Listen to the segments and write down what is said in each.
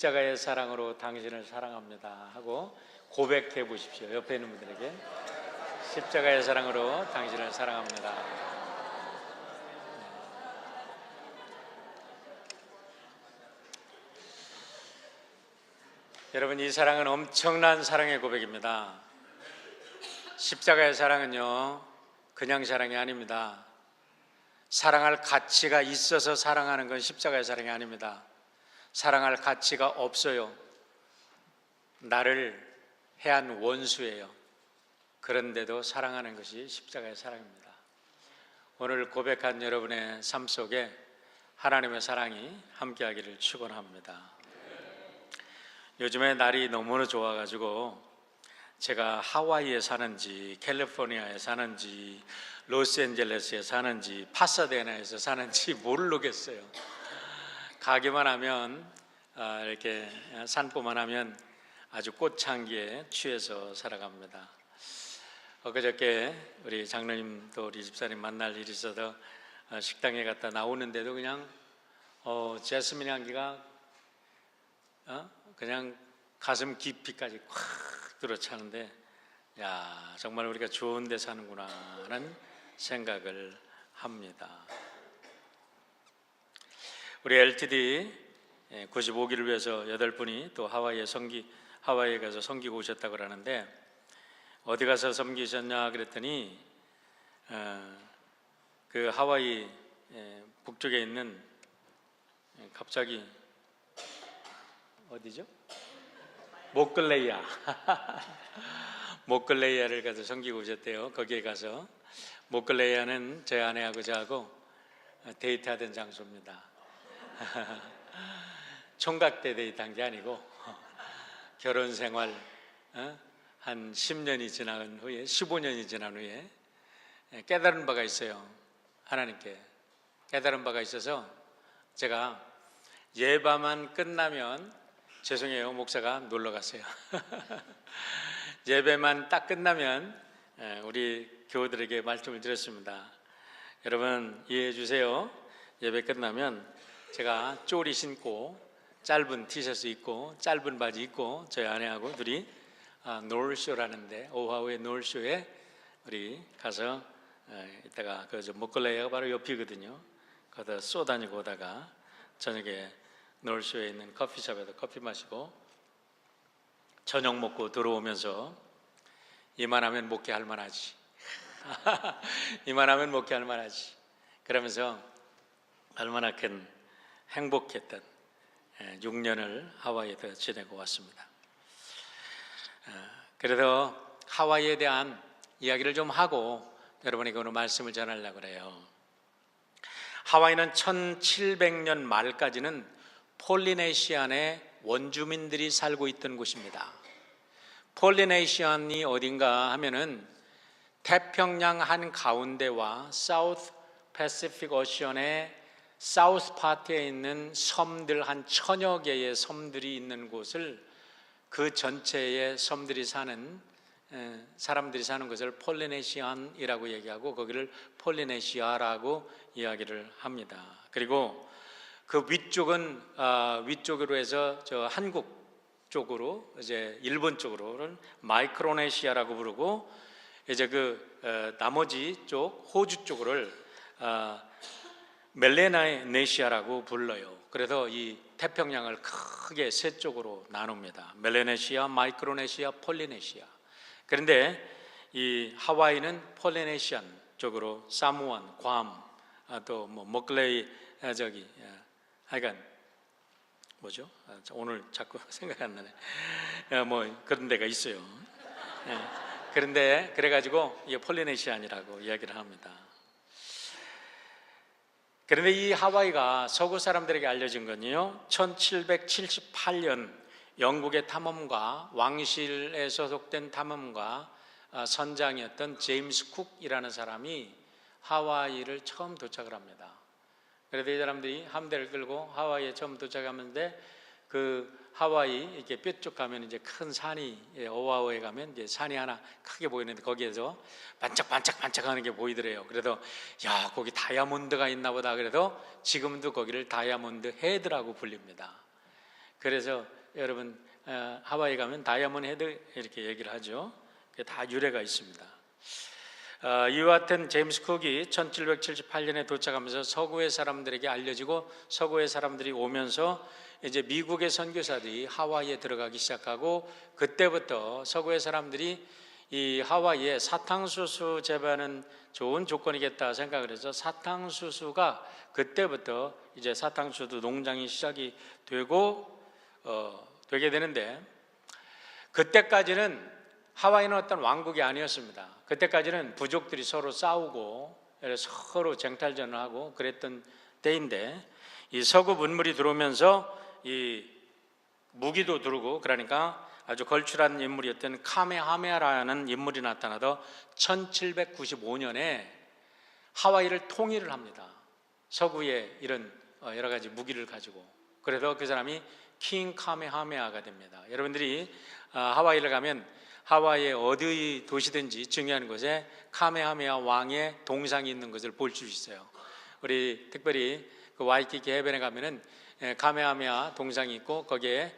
십자가의 사랑으로 당신을 사랑합니다 하고 고백해 보십시오. 옆에 있는 분들에게 십자가의 사랑으로 당신을 사랑합니다. 여러분, 이 사랑은 엄청난 사랑의 고백입니다. 십자가의 사랑은요, 그냥 사랑이 아닙니다. 사랑할 가치가 있어서 사랑하는 건 십자가의 사랑이 아닙니다. 사랑할 가치가 없어요. 나를 해한 원수예요. 그런데도 사랑하는 것이 십자가의 사랑입니다. 오늘 고백한 여러분의 삶 속에 하나님의 사랑이 함께하기를 축원합니다. 요즘에 날이 너무나 좋아가지고 제가 하와이에 사는지 캘리포니아에 사는지 로스앤젤레스에 사는지 파사데나에서 사는지 모르겠어요. 가기만 하면 이렇게 산보만 하면 아주 꽃향기에 취해서 살아갑니다. 엊그저께 우리 장로님도 우리 집사님 만날 일이 있어서 식당에 갔다 나오는데도 그냥 제스민 향기가 그냥 가슴 깊이까지 콱 들어차는데, 야, 정말 우리가 좋은 데 사는구나 하는 생각을 합니다. 우리 LTD 95기를 위해서 8분이 또 하와이에 가서 섬기고 오셨다고 그러는데, 어디 가서 섬기셨냐 그랬더니 그 하와이 북쪽에 있는, 갑자기 어디죠? 모클레이아 모클레이아를 가서 섬기고 오셨대요. 거기에 가서, 모클레이아는 제 아내하고 저하고 데이트하던 장소입니다. 총각 때 데이트한 게 아니고 결혼 생활 한 10년이 지난 후에, 15년이 지난 후에 깨달은 바가 있어요. 하나님께 깨달은 바가 있어서 제가 예배만 끝나면, 죄송해요, 목사가 놀러 갔어요. 예배만 딱 끝나면 우리 교우들에게 말씀을 드렸습니다. 여러분 이해해 주세요. 예배 끝나면 제가 쪼리 신고 짧은 티셔츠 입고 짧은 바지 입고 저희 아내하고 둘이 노을쇼라는데, 오하우의 노을쇼에 우리 가서 이따가 그 모클레이아가 바로 옆이거든요. 거기다 쏘다니고 오다가 저녁에 노을쇼에 있는 커피숍에서 커피 마시고 저녁 먹고 들어오면서 이만하면 목회할 만하지 이만하면 목회할 만하지 그러면서 얼마나 큰 행복했던 6년을 하와이에서 지내고 왔습니다. 그래서 하와이에 대한 이야기를 좀 하고 여러분에게 오늘 말씀을 전하려고 그래요. 하와이는 1700년 말까지는 폴리네시안의 원주민들이 살고 있던 곳입니다. 폴리네시안이 어딘가 하면은 태평양 한가운데와 사우스 패시픽 오션의 사우스 파트에 있는 섬들 한 1000여 개의 섬들이 있는 곳을, 그 전체의 섬들이 사는 사람들이 사는 것을 폴리네시안이라고 얘기하고 거기를 폴리네시아라고 이야기를 합니다. 그리고 그 위쪽은 위쪽으로 해서 저 한국 쪽으로, 이제 일본 쪽으로는 마이크로네시아라고 부르고, 이제 그 나머지 쪽 호주 쪽을 멜레네시아라고 불러요. 그래서 이 태평양을 크게 세 쪽으로 나눕니다. 멜레네시아, 마이크로네시아, 폴리네시아. 그런데 이 하와이는 폴리네시안 쪽으로 사모안, 괌, 또 뭐 모클레이 하여간 뭐죠? 오늘 자꾸 생각이 안 나네. 뭐 그런 데가 있어요. 그런데 그래가지고 이게 폴리네시안이라고 이야기를 합니다. 그런데 이 하와이가 서구 사람들에게 알려진 건요, 1778년 영국의 탐험가, 왕실에 소속된 탐험가 선장이었던 제임스 쿡이라는 사람이 하와이를 처음 도착을 합니다. 그래서 이 사람들이 함대를 끌고 하와이에 처음 도착하는데, 그 하와이 이렇게 뼈쪽 가면 이제 큰 산이, 오아후에 가면 이제 산이 하나 크게 보이는데 거기에서 반짝반짝하는 게 보이더래요. 그래서 야, 거기 다이아몬드가 있나 보다. 그래서 지금도 거기를 다이아몬드 헤드라고 불립니다. 그래서 여러분 하와이 가면 다이아몬드 헤드 이렇게 얘기를 하죠. 다 유래가 있습니다. 이와 같은 제임스 쿡이 1778년에 도착하면서 서구의 사람들에게 알려지고 서구의 사람들이 오면서 이제 미국의 선교사들이 하와이에 들어가기 시작하고 그때부터 서구의 사람들이 이 하와이에 사탕수수 재배하는 좋은 조건이겠다 생각을 해서 사탕수수가 그때부터 이제 사탕수수 농장이 시작이 되게 되는데 그때까지는 하와이는 어떤 왕국이 아니었습니다. 그때까지는 부족들이 서로 싸우고 서로 쟁탈전을 하고 그랬던 때인데 이 서구 문물이 들어오면서 이 무기도 들어오고 그러니까 아주 걸출한 인물이었던 카메하메아라는 인물이 나타나서 1795년에 하와이를 통일을 합니다. 서구의 이런 여러 가지 무기를 가지고. 그래서 그 사람이 킹 카메하메아가 됩니다. 여러분들이 하와이를 가면 하와이의 어디 도시든지 중요한 곳에 카메하메아 왕의 동상이 있는 것을 볼 수 있어요. 우리 특별히 그 와이키키 해변에 가면은 카메하메아 동상이 있고 거기에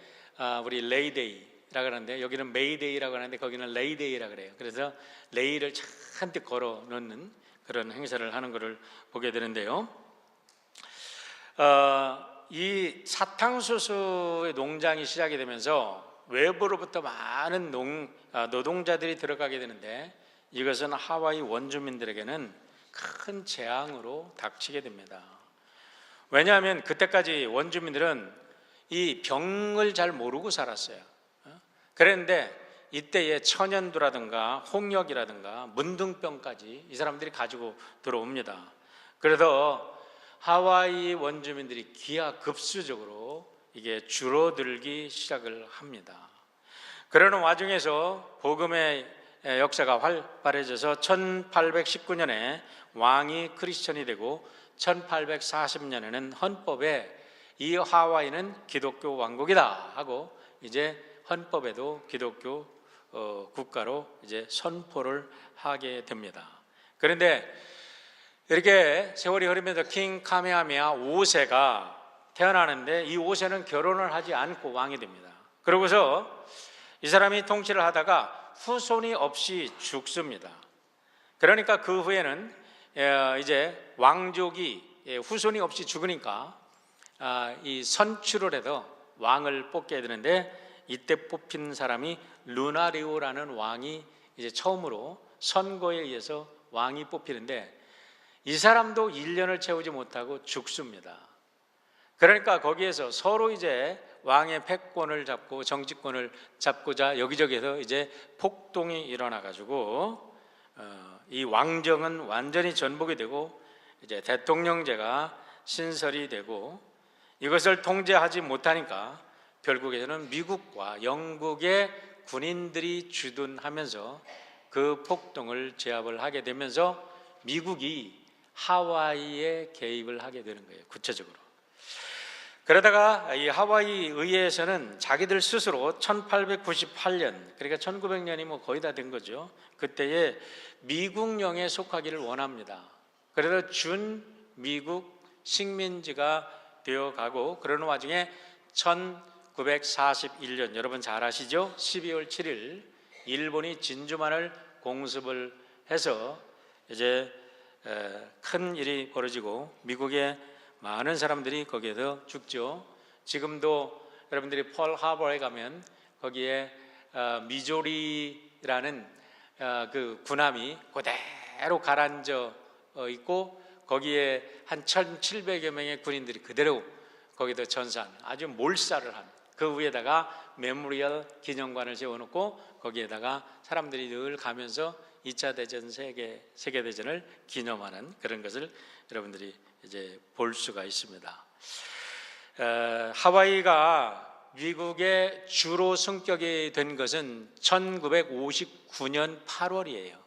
우리 레이데이라고 하는데 여기는 메이데이라고 하는데 거기는 레이데이라고 그래요. 그래서 레이를 잔뜩 걸어 놓는 그런 행사를 하는 것을 보게 되는데요. 이 사탕수수의 농장이 시작이 되면서 외부로부터 많은 노동자들이 들어가게 되는데 이것은 하와이 원주민들에게는 큰 재앙으로 닥치게 됩니다. 왜냐하면 그때까지 원주민들은 이 병을 잘 모르고 살았어요. 그런데 이때의 천연두라든가 홍역이라든가 문둥병까지 이 사람들이 가지고 들어옵니다. 그래서 하와이 원주민들이 기하급수적으로 이게 줄어들기 시작을 합니다. 그러는 와중에서 복음의 역사가 활발해져서 1819년에 왕이 크리스천이 되고 1840년에는 헌법에 이 하와이는 기독교 왕국이다 하고 이제 헌법에도 기독교 국가로 이제 선포를 하게 됩니다. 그런데 이렇게 세월이 흐르면서 킹 카메하메아 5세가 태어나는데 이 5세는 결혼을 하지 않고 왕이 됩니다. 그러고서 이 사람이 통치를 하다가 후손이 없이 죽습니다. 그러니까 그 후에는 이제 왕족이 후손이 없이 죽으니까 이 선출을 해서 왕을 뽑게 되는데 이때 뽑힌 사람이 루나리오라는 왕이 이제 처음으로 선거에 의해서 왕이 뽑히는데 이 사람도 1년을 채우지 못하고 죽습니다. 그러니까 거기에서 서로 이제 왕의 패권을 잡고 정치권을 잡고자 여기저기에서 이제 폭동이 일어나 가지고 이 왕정은 완전히 전복이 되고 이제 대통령제가 신설이 되고 이것을 통제하지 못하니까 결국에는 미국과 영국의 군인들이 주둔하면서 그 폭동을 제압을 하게 되면서 미국이 하와이에 개입을 하게 되는 거예요. 구체적으로. 그러다가 이 하와이 의회에서는 자기들 스스로 1898년 그러니까 1900년이 뭐 거의 다 된 거죠. 그때에 미국령에 속하기를 원합니다. 그래서 준미국 식민지가 되어가고 그러는 와중에 1941년 여러분 잘 아시죠? 12월 7일 일본이 진주만을 공습을 해서 이제 큰 일이 벌어지고 미국의 많은 사람들이 거기에서 죽죠. 지금도 여러분들이 펄 하버에 가면 거기에 미조리라는 그 군함이 그대로 가라앉아 있고 거기에 한 1,700여 명의 군인들이 그대로 거기다 전사한 아주 몰살을 한 그 위에다가 메모리얼 기념관을 세워놓고 거기에다가 사람들이 늘 가면서 2차 대전 세계대전을 기념하는 그런 것을 여러분들이 이제 볼 수가 있습니다. 하와이가 미국의 주로 성격이 된 것은 1959년 8월이에요.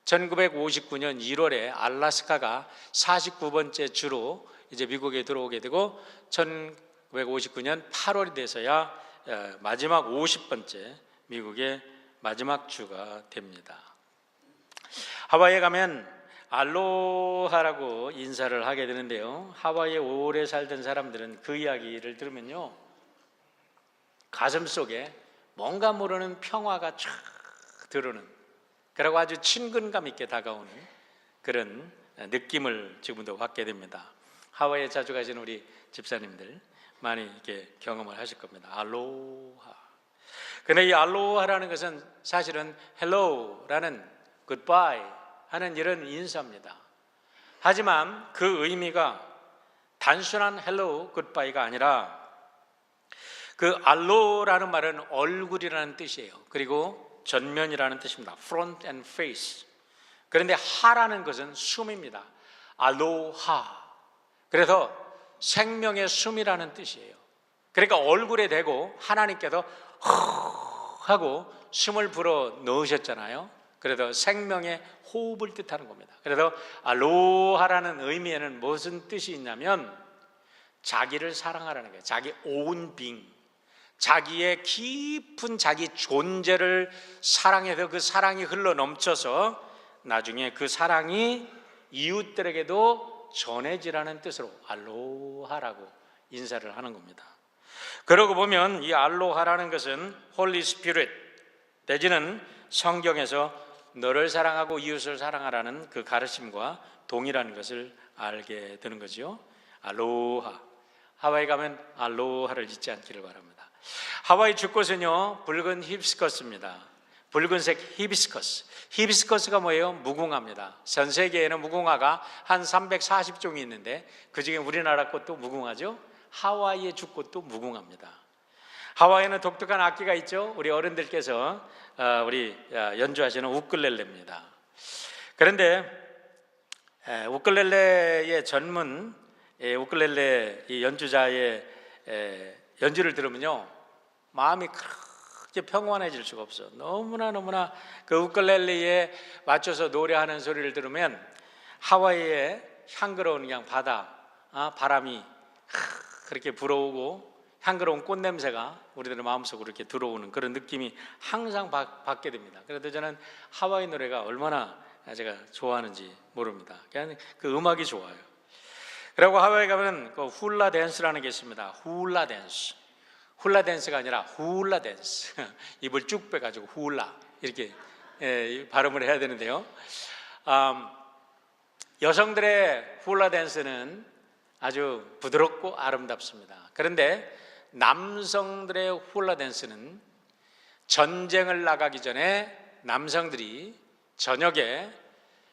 1959년 1월에 알래스카가 49번째 주로 이제 미국에 들어오게 되고 1959년 8월이 돼서야 마지막 50번째 미국의 마지막 주가 됩니다. 하와이에 가면 알로하라고 인사를 하게 되는데요. 하와이에 오래 살던 사람들은 그 이야기를 들으면요 가슴 속에 뭔가 모르는 평화가 쫙 들어오는, 그리고 아주 친근감 있게 다가오는 그런 느낌을 지금도 받게 됩니다. 하와이에 자주 가시는 우리 집사님들 많이 이렇게 경험을 하실 겁니다. 알로하. 근데 이 알로하라는 것은 사실은 hello라는 goodbye 하는 이런 인사입니다. 하지만 그 의미가 단순한 hello, goodbye가 아니라 그 알로라는 말은 얼굴이라는 뜻이에요. 그리고 전면이라는 뜻입니다. front and face. 그런데 하라는 것은 숨입니다. 알로하. 그래서 생명의 숨이라는 뜻이에요. 그러니까 얼굴에 대고 하나님께서 하고 숨을 불어 넣으셨잖아요. 그래서 생명의 호흡을 뜻하는 겁니다. 그래서 알로하라는 의미에는 무슨 뜻이 있냐면 자기를 사랑하라는 거예요. 자기 own being, 자기의 깊은 자기 존재를 사랑해서 그 사랑이 흘러 넘쳐서 나중에 그 사랑이 이웃들에게도 전해지라는 뜻으로 알로하라고 인사를 하는 겁니다. 그러고 보면 이 알로하라는 것은 홀리 스피릿 내지는 성경에서 너를 사랑하고 이웃을 사랑하라는 그 가르침과 동일한 것을 알게 되는 거죠. 알로하. 하와이 가면 알로하를 잊지 않기를 바랍니다. 하와이 주꽃은요 붉은 히비스커스입니다. 붉은색 히비스커스. 히비스커스가 뭐예요? 무궁화입니다. 전 세계에는 무궁화가 한 340종이 있는데 그중에 우리나라 꽃도 무궁화죠. 하와이의 주꽃도 무궁화입니다. 하와이에는 독특한 악기가 있죠. 우리 어른들께서 우리 연주하시는 우쿨렐레입니다. 그런데 우쿨렐레의 전문 우쿨렐레 연주자의 연주를 들으면요 마음이 그렇게 평온해질 수가 없어. 너무나 그 우쿨렐레에 맞춰서 노래하는 소리를 들으면 하와이의 향기로운 그냥 바다 바람이 그렇게 불어오고 향기로운 꽃냄새가 우리들의 마음속으로 이렇게 들어오는 그런 느낌이 항상 받게 됩니다. 그래도 저는 하와이 노래가 얼마나 제가 좋아하는지 모릅니다. 그냥 그 음악이 좋아요. 그리고 하와이 가면 그 훌라 댄스라는 게 있습니다. 훌라 댄스. 훌라 댄스가 아니라 훌라 댄스. 입을 쭉 빼가지고 훌라 이렇게 발음을 해야 되는데요. 여성들의 훌라 댄스는 아주 부드럽고 아름답습니다. 그런데 남성들의 훌라 댄스는 전쟁을 나가기 전에 남성들이 저녁에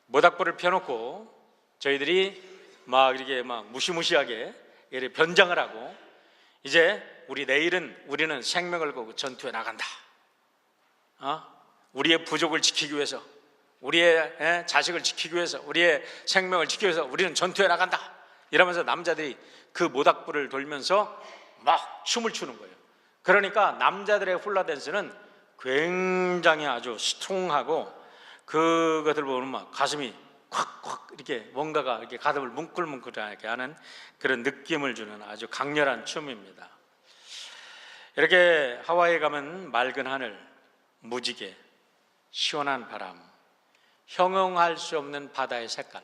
모닥불을 펴놓고 저희들이 막 이렇게 막 무시무시하게 이렇게 변장을 하고 이제 우리는 생명을 걸고 전투에 나간다. 우리의 부족을 지키기 위해서, 우리의 자식을 지키기 위해서, 우리의 생명을 지키기 위해서 우리는 전투에 나간다. 이러면서 남자들이 그 모닥불을 돌면서 막 춤을 추는 거예요. 그러니까 남자들의 훌라 댄스는 굉장히 아주 스트롱하고 그것을 보면 막 가슴이 콱콱 이렇게 뭔가가 이렇게 가슴을 뭉클뭉클하게 하는 그런 느낌을 주는 아주 강렬한 춤입니다. 이렇게 하와이에 가면 맑은 하늘, 무지개, 시원한 바람, 형용할 수 없는 바다의 색깔.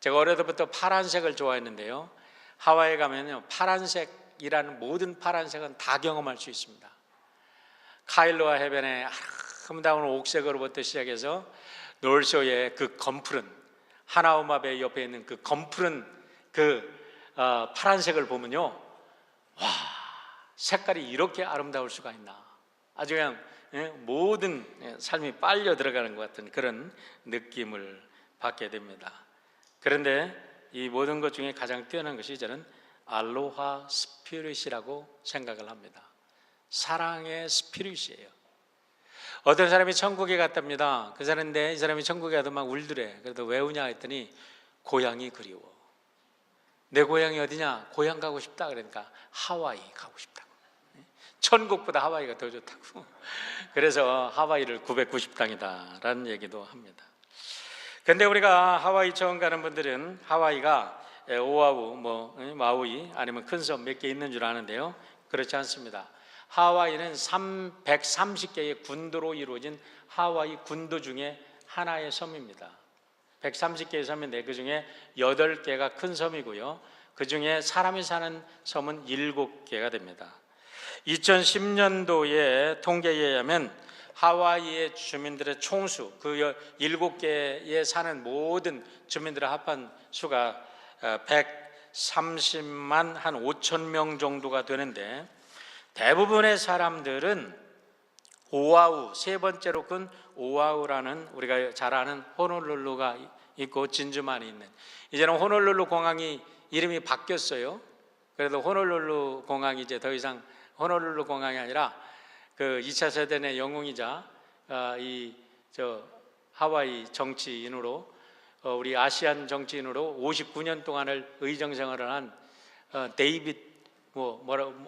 제가 어려서부터 파란색을 좋아했는데요. 하와이에 가면요 파란색이라는 모든 파란색은 다 경험할 수 있습니다. 카일로아 해변의 아름다운 옥색으로부터 시작해서 놀쇼의 그 검푸른 하나우마베 옆에 있는 그 검푸른 파란색을 보면요, 와, 색깔이 이렇게 아름다울 수가 있나. 아주 그냥 모든 삶이 빨려 들어가는 것 같은 그런 느낌을 받게 됩니다. 그런데 이 모든 것 중에 가장 뛰어난 것이 저는 알로하 스피릿이라고 생각을 합니다. 사랑의 스피릿이에요. 어떤 사람이 천국에 갔답니다. 그 사람인데 이 사람이 천국에 가도 막 울더래. 그래도 왜 우냐 했더니 고향이 그리워. 내 고향이 어디냐? 고향 가고 싶다. 그러니까 하와이 가고 싶다고. 천국보다 하와이가 더 좋다고. 그래서 하와이를 990당이다라는 얘기도 합니다. 근데 우리가 하와이 처음 가는 분들은 하와이가 오아우, 마우이 아니면 큰 섬 몇 개 있는 줄 아는데요. 그렇지 않습니다. 하와이는 130개의 군도로 이루어진 하와이 군도 중에 하나의 섬입니다. 130개의 섬인데 그 중에 8개가 큰 섬이고요. 그 중에 사람이 사는 섬은 7개가 됩니다. 2010년도의 통계에 의하면 하와이의 주민들의 총수, 그 7개에 사는 모든 주민들의 합한 수가 130만 한 5천 명 정도가 되는데, 대부분의 사람들은 오아후, 세 번째로 큰 오아후라는 우리가 잘 아는 호놀룰루가 있고 진주만이 있는, 이제는 호놀룰루 공항이 이름이 바뀌었어요. 그래도 호놀룰루 공항이 이제 더 이상 호놀룰루 공항이 아니라 그 2차 세대의 영웅이자 하와이 정치인으로, 우리 아시안 정치인으로 59년 동안을 의정 생활을 한 데이빗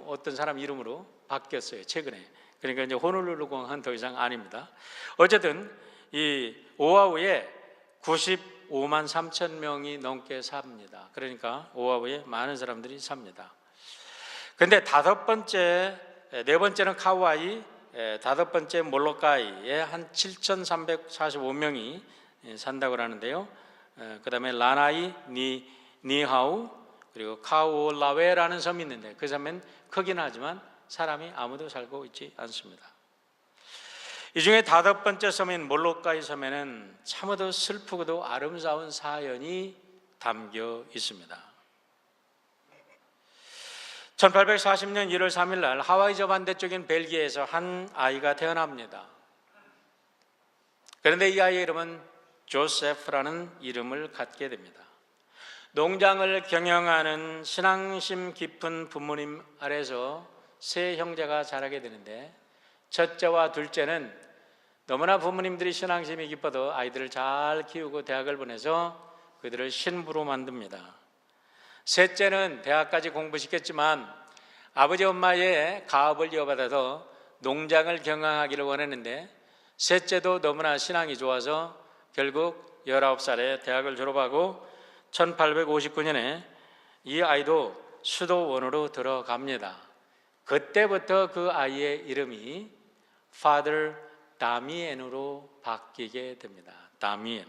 어떤 사람 이름으로 바뀌었어요, 최근에. 그러니까 이제 호놀룰루 공항은 더 이상 아닙니다. 어쨌든 이 오아후에 95만 3천 명이 넘게 삽니다. 그러니까 오아후에 많은 사람들이 삽니다. 근데 네 번째는 카우아이, 다섯 번째 몰로카이에 한 7,345명이 산다고 하는데요. 그 다음에 라나이, 니하우, 그리고 카우올라웨라는 섬이 있는데 그 섬은 크긴 하지만 사람이 아무도 살고 있지 않습니다. 이 중에 다섯 번째 섬인 몰로카이 섬에는 참으로 슬프고도 아름다운 사연이 담겨 있습니다. 1840년 1월 3일 날 하와이 저 반대쪽인 벨기에에서 한 아이가 태어납니다. 그런데 이 아이의 이름은 조세프라는 이름을 갖게 됩니다. 농장을 경영하는 신앙심 깊은 부모님 아래서 세 형제가 자라게 되는데, 첫째와 둘째는 너무나 부모님들이 신앙심이 깊어도 아이들을 잘 키우고 대학을 보내서 그들을 신부로 만듭니다. 셋째는 대학까지 공부시켰지만 아버지 엄마의 가업을 이어받아서 농장을 경영하기를 원했는데, 셋째도 너무나 신앙이 좋아서 결국 19살에 대학을 졸업하고 1859년에 이 아이도 수도원으로 들어갑니다. 그때부터 그 아이의 이름이 Father 다미엔으로 바뀌게 됩니다. 다미엔.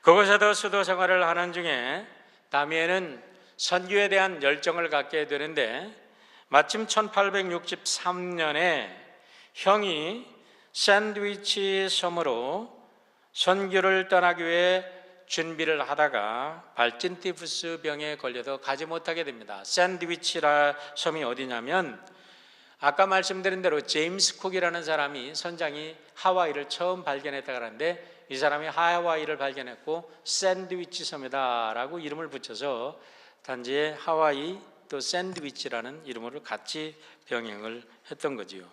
그곳에서 수도 생활을 하는 중에 다미엔은 선교에 대한 열정을 갖게 되는데, 마침 1863년에 형이 샌드위치 섬으로 선교를 떠나기 위해 준비를 하다가 발진티푸스 병에 걸려서 가지 못하게 됩니다. 샌드위치라 섬이 어디냐면, 아까 말씀드린 대로 제임스 쿡이라는 사람이, 선장이 하와이를 처음 발견했다고 하는데, 이 사람이 하와이를 발견했고 샌드위치 섬이다라고 이름을 붙여서 단지에 하와이 또 샌드위치라는 이름으로 같이 병행을 했던 거지요.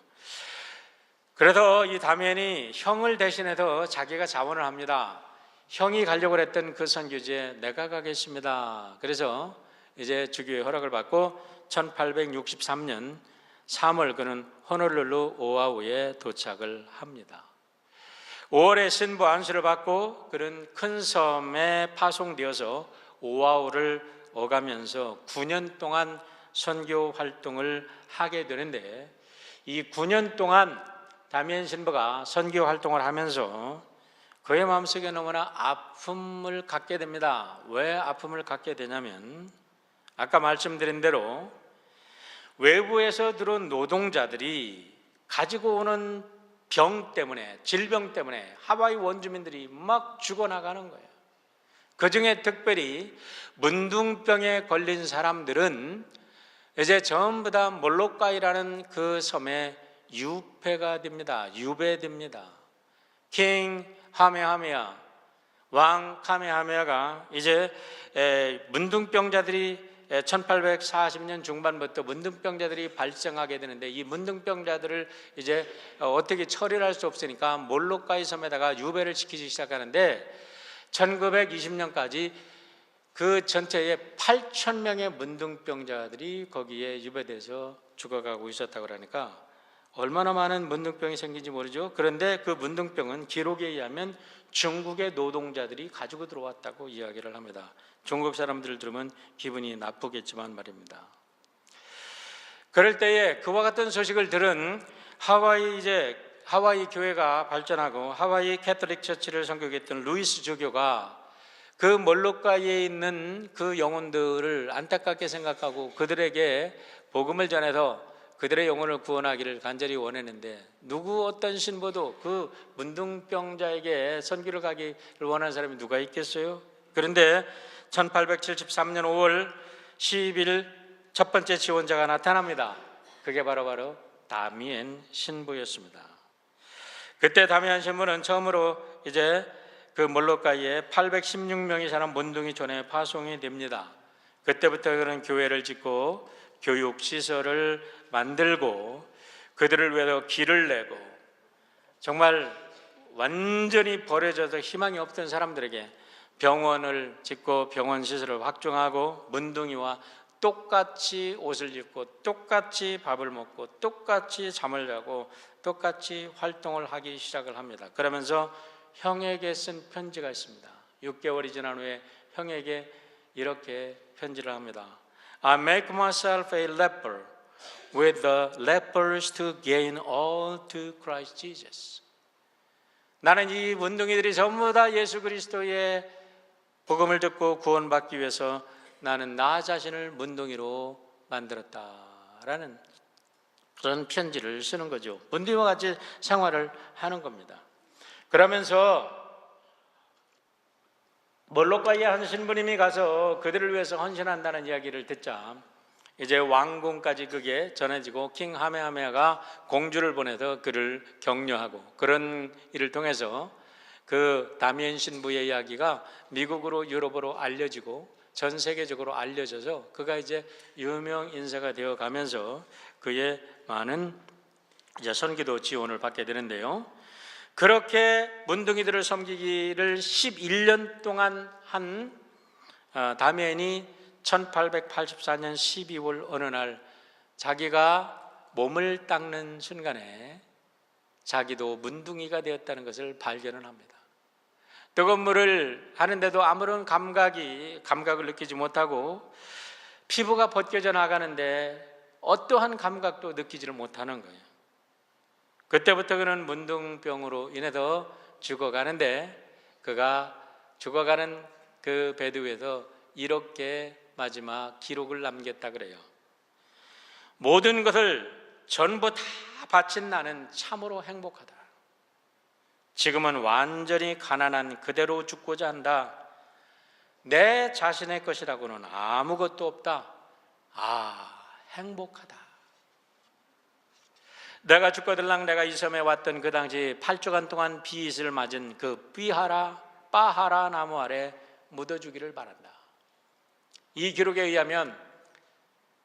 그래서 이 다미엔이 형을 대신해서 자기가 자원을 합니다. 형이 가려고 했던 그 선교지에 내가 가겠습니다. 그래서 이제 주교의 허락을 받고 1863년 3월 그는 호놀룰루 오아후에 도착을 합니다. 5월에 신부 안수를 받고 그는 큰 섬에 파송되어서 오아후를 오가면서 9년 동안 선교 활동을 하게 되는데, 이 9년 동안 다미엔 신부가 선교 활동을 하면서 그의 마음속에 너무나 아픔을 갖게 됩니다. 왜 아픔을 갖게 되냐면, 아까 말씀드린 대로 외부에서 들어온 노동자들이 가지고 오는 병 때문에, 질병 때문에 하와이 원주민들이 막 죽어나가는 거예요. 그 중에 특별히 문둥병에 걸린 사람들은 이제 전부 다 몰로카이라는 그 섬에 유배됩니다. 킹 하메하메아, 왕 카메하메아가 이제 문둥병자들이 1840년 중반부터 문둥병자들이 발생하게 되는데, 이 문둥병자들을 이제 어떻게 처리를 할 수 없으니까 몰로카이 섬에다가 유배를 시키기 시작하는데, 1920년까지 그 전체에 8,000명의 문둥병자들이 거기에 유배돼서 죽어가고 있었다고 그러니까 얼마나 많은 문둥병이 생긴지 모르죠. 그런데 그 문둥병은 기록에 의하면 중국의 노동자들이 가지고 들어왔다고 이야기를 합니다. 중국 사람들을 들으면 기분이 나쁘겠지만 말입니다. 그럴 때에 그와 같은 소식을 들은 하와이 교회가 발전하고 하와이 캐톨릭 처치를 선교했던 루이스 주교가 그 몰로카이에 있는 그 영혼들을 안타깝게 생각하고 그들에게 복음을 전해서 그들의 영혼을 구원하기를 간절히 원했는데 누구 어떤 신부도 그 문둥병자에게 선교를 가기를 원하는 사람이 누가 있겠어요? 그런데 1873년 5월 10일 첫 번째 지원자가 나타납니다. 그게 바로 다미엔 신부였습니다. 그때 다미엔 신부는 처음으로 이제 그 몰로카이에 816명이 사는 문둥이 촌에 파송이 됩니다. 그때부터 그는 교회를 짓고 교육시설을 만들고 그들을 위해서 길을 내고 정말 완전히 버려져서 희망이 없던 사람들에게 병원을 짓고 병원 시설을 확충하고 문둥이와 똑같이 옷을 입고 똑같이 밥을 먹고 똑같이 잠을 자고 똑같이 활동을 하기 시작을 합니다. 그러면서 형에게 쓴 편지가 있습니다. 6개월이 지난 후에 형에게 이렇게 편지를 합니다. I make myself a leper with the lepers to gain all to Christ Jesus. 나는 이 문둥이들이 전부 다 예수 그리스도의 복음을 듣고 구원받기 위해서 나는 나 자신을 문둥이로 만들었다라는 그런 편지를 쓰는 거죠. 문둥이와 같이 생활을 하는 겁니다. 그러면서 몰로카이의 한 신부님이 가서 그들을 위해서 헌신한다는 이야기를 듣자 이제 왕궁까지 그게 전해지고 킹 하메하메가 공주를 보내서 그를 격려하고 그런 일을 통해서 그 다미엔 신부의 이야기가 미국으로 유럽으로 알려지고 전 세계적으로 알려져서 그가 이제 유명 인사가 되어 가면서 그의 많은 이제 선기도 지원을 받게 되는데요. 그렇게 문둥이들을 섬기기를 11년 동안 한 다미엔이 1884년 12월 어느 날 자기가 몸을 닦는 순간에 자기도 문둥이가 되었다는 것을 발견을 합니다. 뜨거운 물을 하는데도 아무런 감각을 느끼지 못하고 피부가 벗겨져 나가는데 어떠한 감각도 느끼지를 못하는 거예요. 그때부터 그는 문둥병으로 인해서 죽어가는데 그가 죽어가는 그 베드 위에서 이렇게 마지막 기록을 남겼다 그래요. 모든 것을 전부 다 바친 나는 참으로 행복하다. 지금은 완전히 가난한 그대로 죽고자 한다. 내 자신의 것이라고는 아무것도 없다. 행복하다. 내가 죽거들랑 내가 이 섬에 왔던 그 당시 8주간 동안 비잇을 맞은 그 빠하라 나무 아래 묻어주기를 바란다. 이 기록에 의하면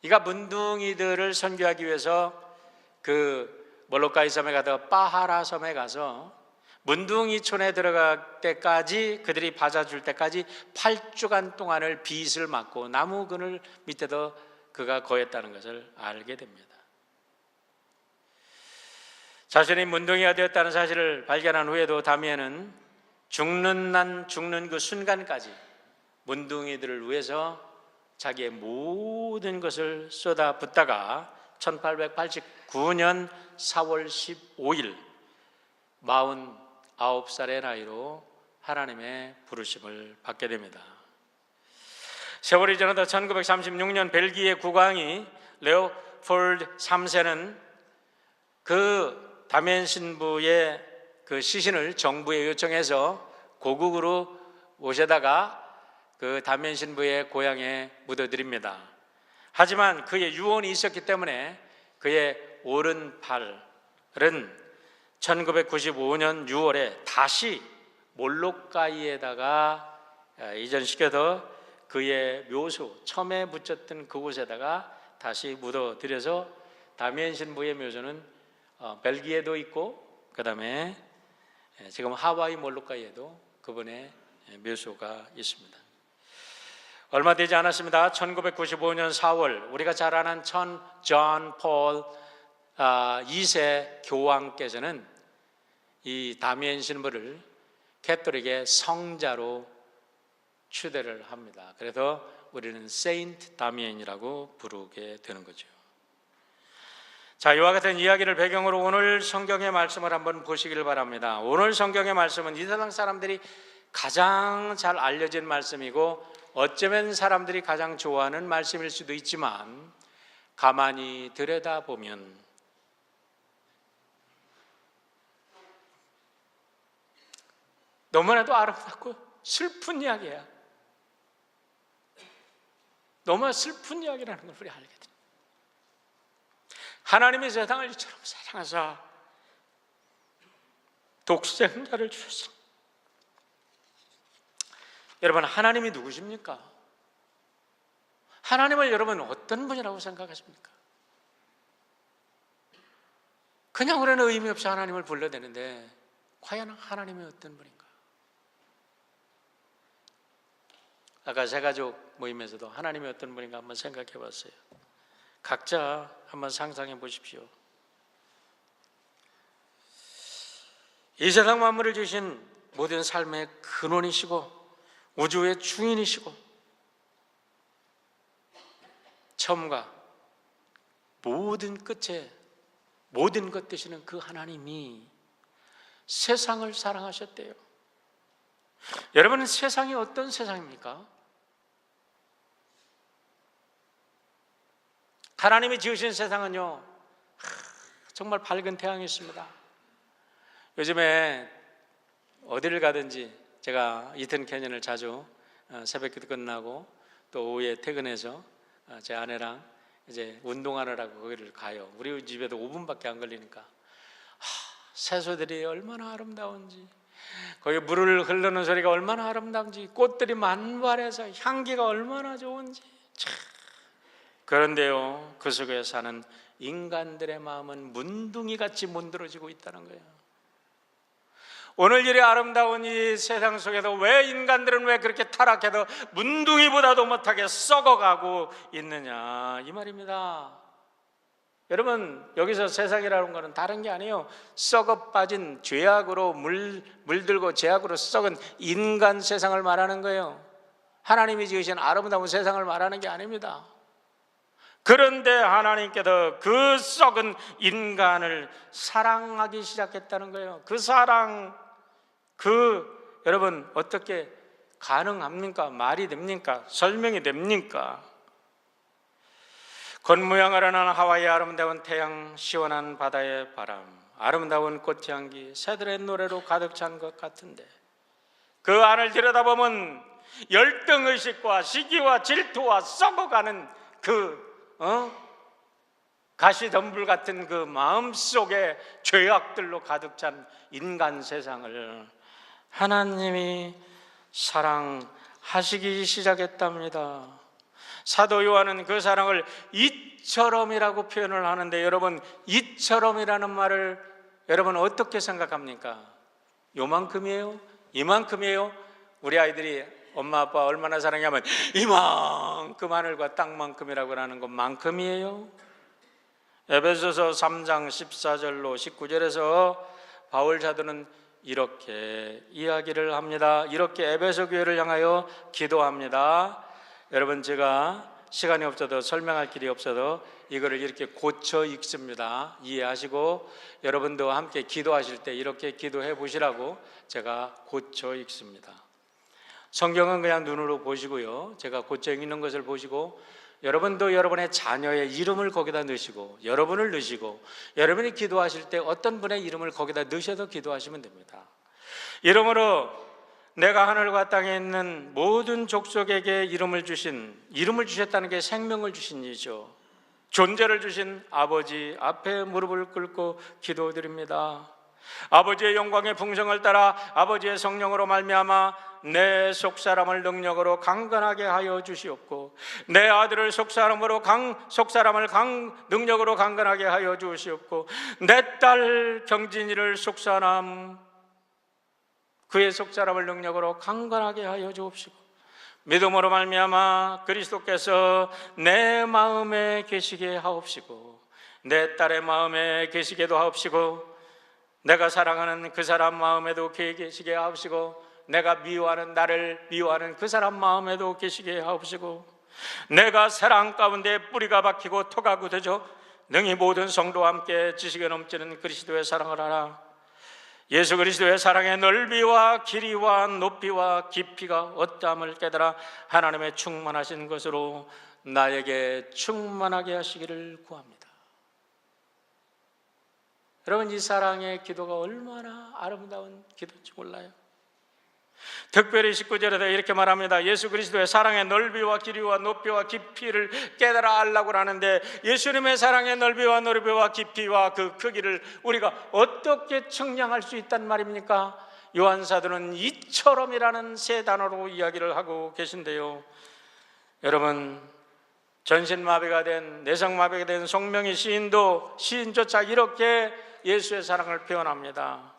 이가 문둥이들을 선교하기 위해서 그 몰로카이 섬에 가서 빠하라 섬에 가서 문둥이촌에 들어갈 때까지 그들이 받아줄 때까지 8주간 동안을 비잇을 맞고 나무 그늘 밑에도 그가 거했다는 것을 알게 됩니다. 자신이 문둥이가 되었다는 사실을 발견한 후에도 다미엔은 죽는 그 순간까지 문둥이들을 위해서 자기의 모든 것을 쏟아붓다가 1889년 4월 15일 49살의 나이로 하나님의 부르심을 받게 됩니다. 세월이 지나다 1936년 벨기에 국왕이 레오폴드 3세는 그 다미엔 신부의 그 시신을 정부에 요청해서 고국으로 모셔다가 그 다미엔 신부의 고향에 묻어드립니다. 하지만 그의 유언이 있었기 때문에 그의 오른팔은 1995년 6월에 다시 몰로카이에다가 이전시켜서 그의 묘소, 처음에 묻혔던 그곳에다가 다시 묻어들여서 다미엔 신부의 묘소는 벨기에도 있고 그 다음에 지금 하와이 몰로카이에도 그분의 묘소가 있습니다. 얼마 되지 않았습니다. 1995년 4월 우리가 잘 아는 존 폴 2세 교황께서는 이 다미엔 신부를 캐톨릭의 성자로 추대를 합니다. 그래서 우리는 세인트 다미엔이라고 부르게 되는 거죠. 자, 이와 같은 이야기를 배경으로 오늘 성경의 말씀을 한번 보시기를 바랍니다. 오늘 성경의 말씀은 이 세상 사람들이 가장 잘 알려진 말씀이고 어쩌면 사람들이 가장 좋아하는 말씀일 수도 있지만 가만히 들여다보면 너무나도 아름답고 슬픈 이야기야. 너무나 슬픈 이야기라는 걸 우리 알게 됩니다. 하나님이 세상을 이처럼 사랑하사 독생자를 주셨어. 여러분, 하나님이 누구십니까? 하나님을 여러분 어떤 분이라고 생각하십니까? 그냥 우리는 의미 없이 하나님을 불러대는데 과연 하나님이 어떤 분인가? 아까 새가족 모임에서도 하나님이 어떤 분인가 한번 생각해 봤어요. 각자 한번 상상해 보십시오. 이 세상 만물을 지으신 모든 삶의 근원이시고 우주의 주인이시고 처음과 모든 끝에 모든 것 되시는 그 하나님이 세상을 사랑하셨대요. 여러분은 세상이 어떤 세상입니까? 하나님이 지으신 세상은요, 정말 밝은 태양이 있습니다. 요즘에 어디를 가든지 제가 이튼 캐년을 자주 새벽기도 끝나고 또 오후에 퇴근해서 제 아내랑 이제 운동하느라고 거기를 가요. 우리 집에도 5분밖에 안 걸리니까 새소들이 얼마나 아름다운지, 거기 물을 흐르는 소리가 얼마나 아름다운지, 꽃들이 만발해서 향기가 얼마나 좋은지. 참. 그런데요, 그 속에 사는 인간들의 마음은 문둥이같이 문드러지고 있다는 거예요. 오늘 이리 아름다운 이 세상 속에도 왜 인간들은 왜 그렇게 타락해도 문둥이보다도 못하게 썩어가고 있느냐, 이 말입니다. 여러분, 여기서 세상이라는 것은 다른 게 아니에요. 썩어 빠진 죄악으로 물들고 죄악으로 썩은 인간 세상을 말하는 거예요. 하나님이 지으신 아름다운 세상을 말하는 게 아닙니다. 그런데 하나님께서 그 썩은 인간을 사랑하기 시작했다는 거예요. 그 사랑, 여러분 어떻게 가능합니까? 말이 됩니까? 설명이 됩니까? 겉모양을 하는 하와이의 아름다운 태양, 시원한 바다의 바람, 아름다운 꽃향기, 새들의 노래로 가득 찬 것 같은데 그 안을 들여다보면 열등의식과 시기와 질투와 썩어가는 가시덤불 같은 그 마음속에 죄악들로 가득 찬 인간 세상을 하나님이 사랑하시기 시작했답니다. 사도 요한은 그 사랑을 이처럼이라고 표현을 하는데, 여러분, 이처럼이라는 말을 여러분 어떻게 생각합니까? 요만큼이에요? 이만큼이에요? 우리 아이들이 엄마 아빠 얼마나 사랑하면 이만큼 하늘과 땅만큼이라고 하는 것만큼이에요? 에베소서 3장 14절로 19절에서 바울 사도는 이렇게 이야기를 합니다. 이렇게 에베소 교회를 향하여 기도합니다. 여러분, 제가 시간이 없어도 설명할 길이 없어도 이거를 이렇게 고쳐 읽습니다. 이해하시고 여러분도 함께 기도하실 때 이렇게 기도해 보시라고 제가 고쳐 읽습니다. 성경은 그냥 눈으로 보시고요, 제가 고쳐 읽는 것을 보시고 여러분도 여러분의 자녀의 이름을 거기다 넣으시고 여러분을 넣으시고 여러분이 기도하실 때 어떤 분의 이름을 거기다 넣으셔도 기도하시면 됩니다. 이러므로 내가 하늘과 땅에 있는 모든 족속에게 이름을 주셨다는 게 생명을 주신 이죠. 존재를 주신 아버지 앞에 무릎을 꿇고 기도드립니다. 아버지의 영광의 풍성을 따라 아버지의 성령으로 말미암아 내 속사람을 능력으로 강건하게 하여 주시옵고 내 아들을 속사람을 능력으로 강건하게 하여 주시옵고 내 딸 경진이를 속사람 그의 속사람을 능력으로 강건하게 하여 주옵시고 믿음으로 말미암아 그리스도께서 내 마음에 계시게 하옵시고 내 딸의 마음에 계시게도 하옵시고 내가 사랑하는 그 사람 마음에도 계시게 하옵시고 내가 미워하는 나를 미워하는 그 사람 마음에도 계시게 하옵시고 내가 사랑 가운데 뿌리가 박히고 토가 굳어져 능히 모든 성도와 함께 지식에 넘치는 그리스도의 사랑을 하라. 예수 그리스도의 사랑의 넓이와 길이와 높이와 깊이가 어떠함을 깨달아 하나님의 충만하신 것으로 나에게 충만하게 하시기를 구합니다. 여러분, 이 사랑의 기도가 얼마나 아름다운 기도인지 몰라요? 특별히 19절에도 이렇게 말합니다. 예수 그리스도의 사랑의 넓이와 길이와 높이와 깊이를 깨달아 알라고 하는데, 예수님의 사랑의 넓이와 높이와 깊이와 그 크기를 우리가 어떻게 측량할 수 있단 말입니까? 요한사도는 이처럼이라는 세 단어로 이야기를 하고 계신데요. 여러분, 전신마비가 된, 내성마비가 된 송명희 시인조차 이렇게 예수의 사랑을 표현합니다.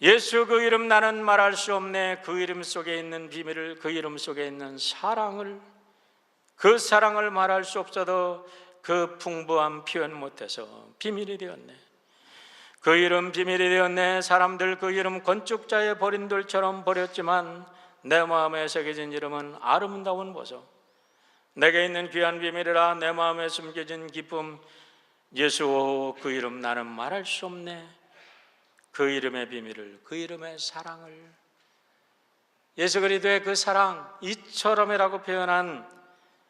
예수 그 이름 나는 말할 수 없네. 그 이름 속에 있는 비밀을, 그 이름 속에 있는 사랑을, 그 사랑을 말할 수 없어도 그 풍부한 표현 못해서 비밀이 되었네. 그 이름 비밀이 되었네. 사람들 그 이름 건축자의 버린 돌처럼 버렸지만 내 마음에 새겨진 이름은 아름다운 보석. 내게 있는 귀한 비밀이라 내 마음에 숨겨진 기쁨. 예수 그 이름 나는 말할 수 없네. 그 이름의 비밀을, 그 이름의 사랑을, 예수 그리스도의 그 사랑, 이처럼이라고 표현한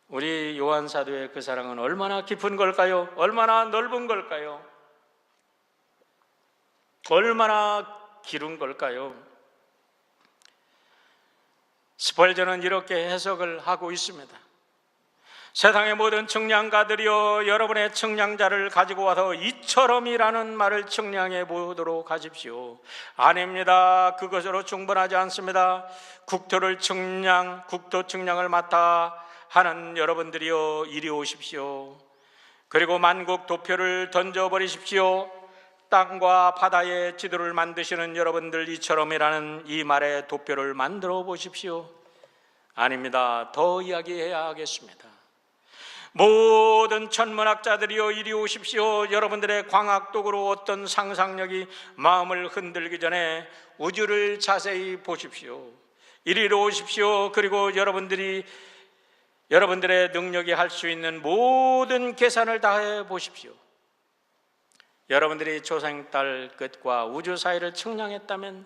우리 요한 사도의 그 사랑은 얼마나 깊은 걸까요? 얼마나 넓은 걸까요? 얼마나 길은 걸까요? 스펄전은 이렇게 해석을 하고 있습니다. 세상의 모든 측량가들이여, 여러분의 측량자를 가지고 와서 이처럼이라는 말을 측량해 보도록 하십시오. 아닙니다. 그것으로 충분하지 않습니다. 국토 측량을 맡아 하는 여러분들이여, 이리 오십시오. 그리고 만국 도표를 던져버리십시오. 땅과 바다의 지도를 만드시는 여러분들, 이처럼이라는 이 말의 도표를 만들어 보십시오. 아닙니다. 더 이야기해야 하겠습니다. 모든 천문학자들이여, 이리 오십시오. 여러분들의 광학도구로 어떤 상상력이 마음을 흔들기 전에 우주를 자세히 보십시오. 이리로 오십시오. 그리고 여러분들의 능력이 할 수 있는 모든 계산을 다해 보십시오. 여러분들이 조생달 끝과 우주 사이를 측량했다면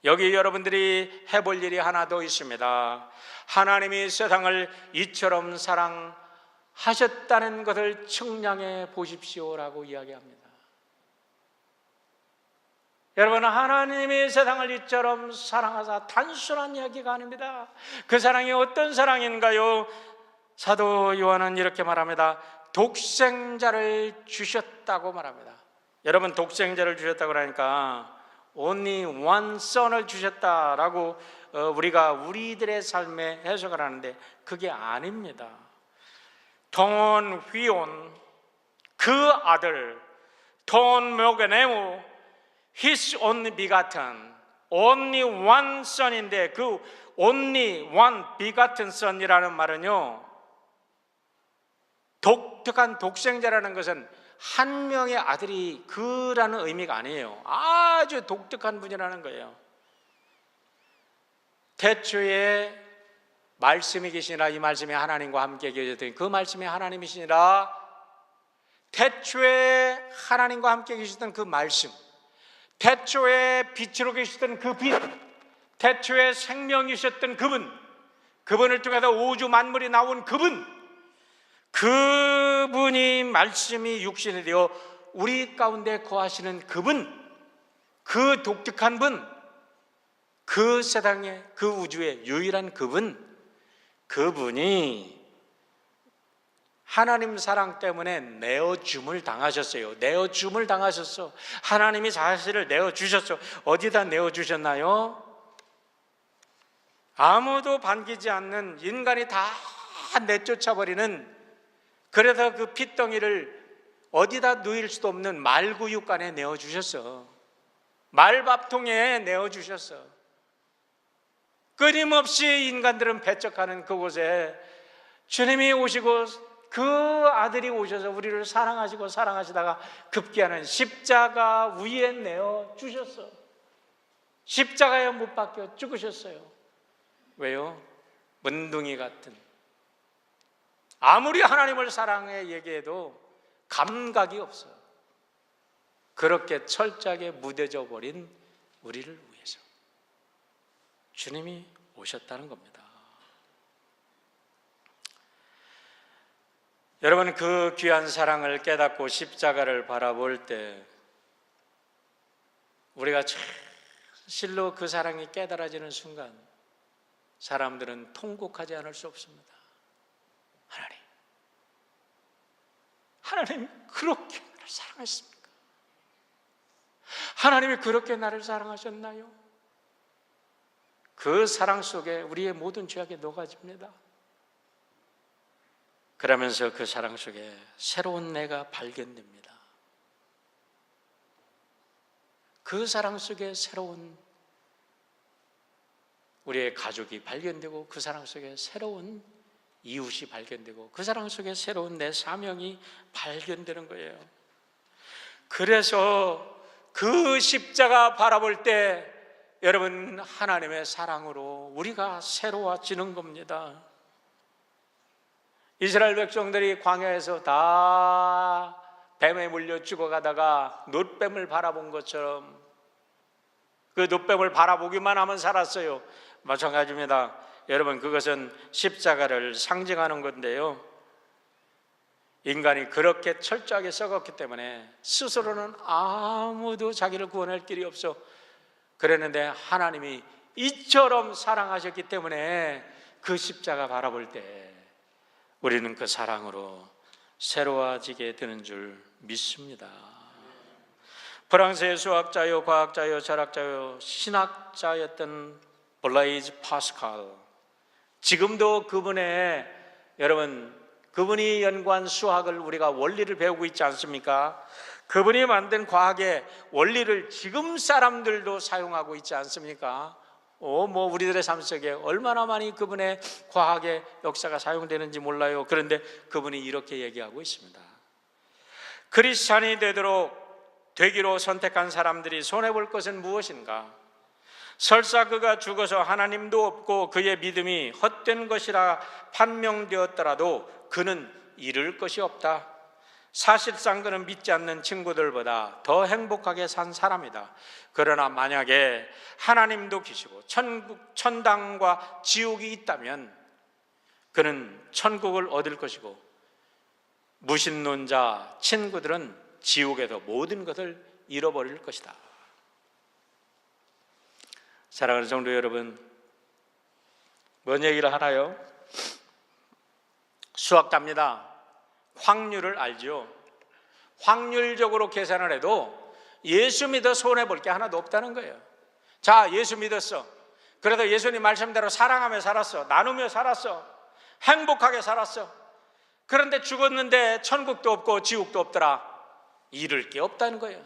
여기 여러분들이 해볼 일이 하나 더 있습니다. 하나님이 세상을 이처럼 사랑하셨다는 것을 측량해 보십시오라고 이야기합니다. 여러분, 하나님이 세상을 이처럼 사랑하사 단순한 이야기가 아닙니다. 그 사랑이 어떤 사랑인가요? 사도 요한은 이렇게 말합니다. 독생자를 주셨다고 말합니다. 여러분, 독생자를 주셨다고 하니까 only one son을 주셨다라고 우리가 우리들의 삶에 해석을 하는데 그게 아닙니다. 돈 휘온, 그 아들, 돈 모게네모, his only begotten, only one son인데 그 only one begotten son이라는 말은요, 독특한 독생자라는 것은 한 명의 아들이 그라는 의미가 아니에요. 아주 독특한 분이라는 거예요. 태초에 말씀이 계시니라, 이 말씀이 하나님과 함께 계셨더니 그 말씀이 하나님이시니라. 태초에 하나님과 함께 계셨던 그 말씀, 태초에 빛으로 계셨던 그 빛, 태초에 생명이셨던 그분을 통해서 우주 만물이 나온 그분이 말씀이 육신이 되어 우리 가운데 거하시는 그 독특한 분, 그 세상에, 그 우주의 유일한 그분이 하나님 사랑 때문에 내어줌을 당하셨어요. 내어줌을 당하셨어. 하나님이 자신을 내어주셨어. 어디다 내어주셨나요? 아무도 반기지 않는 인간이 다 내쫓아버리는, 그래서 그 핏덩이를 어디다 누일 수도 없는 말구육간에 내어주셨어. 말밥통에 내어주셨어. 끊임없이 인간들은 배척하는 그곳에 주님이 오시고 그 아들이 오셔서 우리를 사랑하시다가 급기야는 십자가 위에 내어주셨어. 십자가에 못 박혀 죽으셨어요. 왜요? 문둥이 같은, 아무리 하나님을 사랑해 얘기해도 감각이 없어요. 그렇게 철저하게 무뎌져 버린 우리를 위해서 주님이 오셨다는 겁니다. 여러분, 그 귀한 사랑을 깨닫고 십자가를 바라볼 때 우리가 실로 그 사랑이 깨달아지는 순간 사람들은 통곡하지 않을 수 없습니다. 하나님 그렇게 나를 사랑했습니까? 하나님이 그렇게 나를 사랑하셨나요? 그 사랑 속에 우리의 모든 죄악이 녹아집니다. 그러면서 그 사랑 속에 새로운 내가 발견됩니다. 그 사랑 속에 새로운 우리의 가족이 발견되고, 그 사랑 속에 새로운 이웃이 발견되고, 그 사랑 속에 새로운 내 사명이 발견되는 거예요. 그래서 그 십자가 바라볼 때 여러분, 하나님의 사랑으로 우리가 새로워지는 겁니다. 이스라엘 백성들이 광야에서 다 뱀에 물려 죽어가다가 놋뱀을 바라본 것처럼 그 놋뱀을 바라보기만 하면 살았어요. 마찬가지입니다. 여러분, 그것은 십자가를 상징하는 건데요, 인간이 그렇게 철저하게 썩었기 때문에 스스로는 아무도 자기를 구원할 길이 없어. 그랬는데 하나님이 이처럼 사랑하셨기 때문에 그 십자가 바라볼 때 우리는 그 사랑으로 새로워지게 되는 줄 믿습니다. 프랑스의 수학자요, 과학자요, 철학자요, 신학자였던 블레이즈 파스칼, 지금도 그분이 연구한 수학을 우리가 원리를 배우고 있지 않습니까? 그분이 만든 과학의 원리를 지금 사람들도 사용하고 있지 않습니까? 우리들의 삶 속에 얼마나 많이 그분의 과학의 역사가 사용되는지 몰라요. 그런데 그분이 이렇게 얘기하고 있습니다. 크리스찬이 되기로 선택한 사람들이 손해볼 것은 무엇인가? 설사 그가 죽어서 하나님도 없고 그의 믿음이 헛된 것이라 판명되었더라도 그는 잃을 것이 없다. 사실상 그는 믿지 않는 친구들보다 더 행복하게 산 사람이다. 그러나 만약에 하나님도 계시고 천당과 지옥이 있다면 그는 천국을 얻을 것이고, 무신론자 친구들은 지옥에서 모든 것을 잃어버릴 것이다. 사랑하는 성도 여러분, 뭔 얘기를 하나요? 수학자입니다. 확률을 알죠. 확률적으로 계산을 해도 예수 믿어 손해볼 게 하나도 없다는 거예요. 자, 예수 믿었어. 그래도 예수님 말씀대로 사랑하며 살았어. 나누며 살았어. 행복하게 살았어. 그런데 죽었는데 천국도 없고 지옥도 없더라. 잃을 게 없다는 거예요.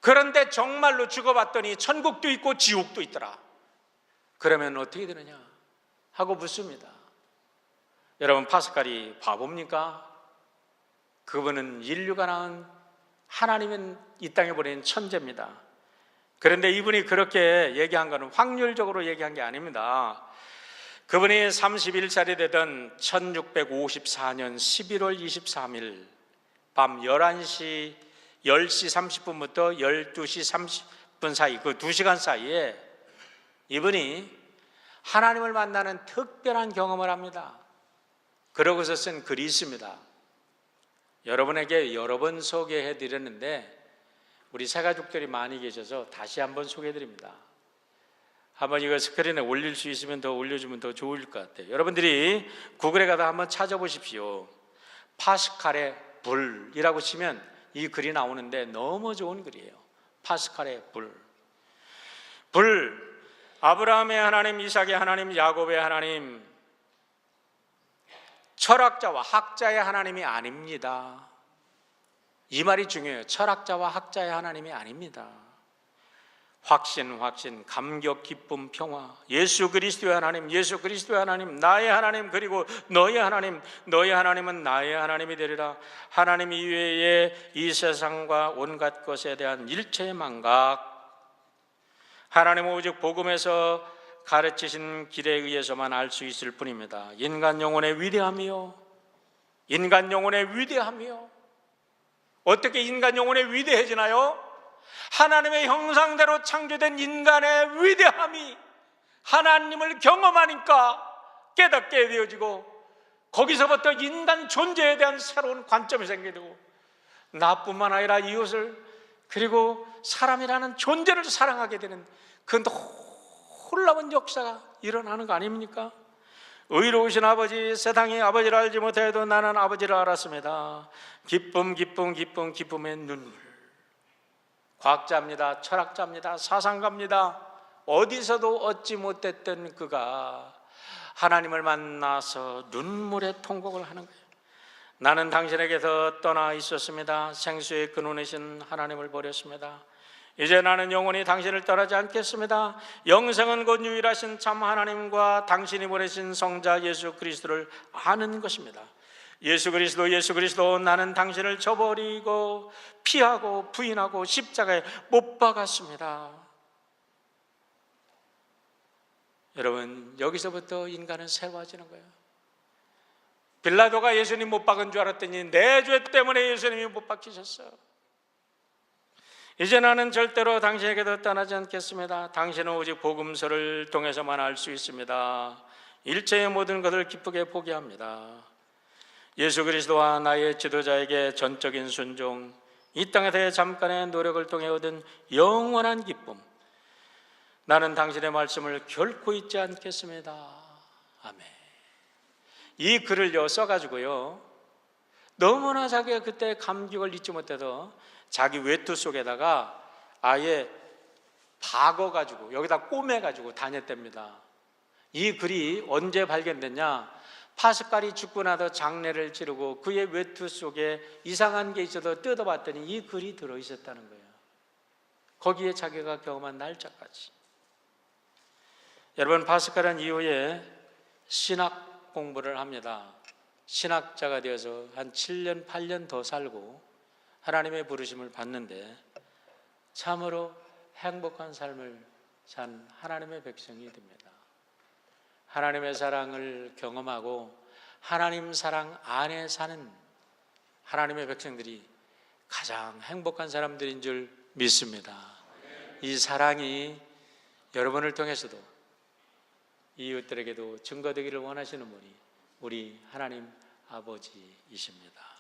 그런데 정말로 죽어봤더니 천국도 있고 지옥도 있더라. 그러면 어떻게 되느냐 하고 묻습니다. 여러분, 파스칼이 바보입니까? 그분은 인류가 낳은 하나님은 이 땅에 보낸 천재입니다. 그런데 이분이 그렇게 얘기한 것은 확률적으로 얘기한 게 아닙니다. 그분이 31살이 되던 1654년 11월 23일 밤 10시 30분부터 12시 30분 사이, 그 2시간 사이에 이분이 하나님을 만나는 특별한 경험을 합니다. 그러고서 쓴 글이 있습니다. 여러분에게 여러 번 소개해 드렸는데 우리 새가족들이 많이 계셔서 다시 한번 소개해 드립니다. 한번 이거 스크린에 올릴 수 있으면 더 올려주면 더 좋을 것 같아요. 여러분들이 구글에 가다 한번 찾아보십시오. 파스칼의 불이라고 치면 이 글이 나오는데 너무 좋은 글이에요. 파스칼의 불. 아브라함의 하나님, 이삭의 하나님, 야곱의 하나님, 철학자와 학자의 하나님이 아닙니다. 이 말이 중요해요. 철학자와 학자의 하나님이 아닙니다. 확신, 감격, 기쁨, 평화, 예수 그리스도의 하나님, 나의 하나님, 그리고 너의 하나님은 나의 하나님이 되리라. 하나님 이외에 이 세상과 온갖 것에 대한 일체의 망각, 하나님은 오직 복음에서 가르치신 길에 의해서만 알 수 있을 뿐입니다. 인간 영혼의 위대함이요. 어떻게 인간 영혼의 위대해지나요? 하나님의 형상대로 창조된 인간의 위대함이 하나님을 경험하니까 깨닫게 되어지고, 거기서부터 인간 존재에 대한 새로운 관점이 생기게 되고, 나뿐만 아니라 이웃을, 그리고 사람이라는 존재를 사랑하게 되는 그 놀라운 역사가 일어나는 거 아닙니까? 의로우신 아버지, 세상이 아버지를 알지 못해도 나는 아버지를 알았습니다. 기쁨, 기쁨, 기쁨, 기쁨의 눈물. 과학자입니다. 철학자입니다. 사상가입니다. 어디서도 얻지 못했던 그가 하나님을 만나서 눈물의 통곡을 하는 거예요. 나는 당신에게서 떠나 있었습니다. 생수의 근원이신 하나님을 버렸습니다. 이제 나는 영원히 당신을 떠나지 않겠습니다. 영생은 곧 유일하신 참 하나님과 당신이 보내신 성자 예수 그리스도를 아는 것입니다. 예수 그리스도, 나는 당신을 저버리고 피하고 부인하고 십자가에 못 박았습니다. 여러분, 여기서부터 인간은 새로워지는 거예요. 빌라도가 예수님 못 박은 줄 알았더니 내 죄 때문에 예수님이 못 박히셨어요. 이제 나는 절대로 당신에게도 떠나지 않겠습니다. 당신은 오직 복음서를 통해서만 알 수 있습니다. 일체의 모든 것을 기쁘게 포기합니다. 예수 그리스도와 나의 지도자에게 전적인 순종, 이 땅에서의 잠깐의 노력을 통해 얻은 영원한 기쁨, 나는 당신의 말씀을 결코 잊지 않겠습니다. 아멘. 이 글을요 써가지고요, 너무나 자기가 그때 감격을 잊지 못해서 자기 외투 속에다가 아예 박아가지고 여기다 꼬매가지고 다녔답니다. 이 글이 언제 발견됐냐? 파스칼이 죽고 나서 장례를 치르고 그의 외투 속에 이상한 게 있어서 뜯어봤더니 이 글이 들어있었다는 거예요. 거기에 자기가 경험한 날짜까지. 여러분, 파스칼은 이후에 신학 공부를 합니다. 신학자가 되어서 한 7년, 8년 더 살고 하나님의 부르심을 받는데 참으로 행복한 삶을 산 하나님의 백성이 됩니다. 하나님의 사랑을 경험하고 하나님 사랑 안에 사는 하나님의 백성들이 가장 행복한 사람들인 줄 믿습니다. 이 사랑이 여러분을 통해서도 이웃들에게도 증거되기를 원하시는 분이 우리 하나님 아버지이십니다.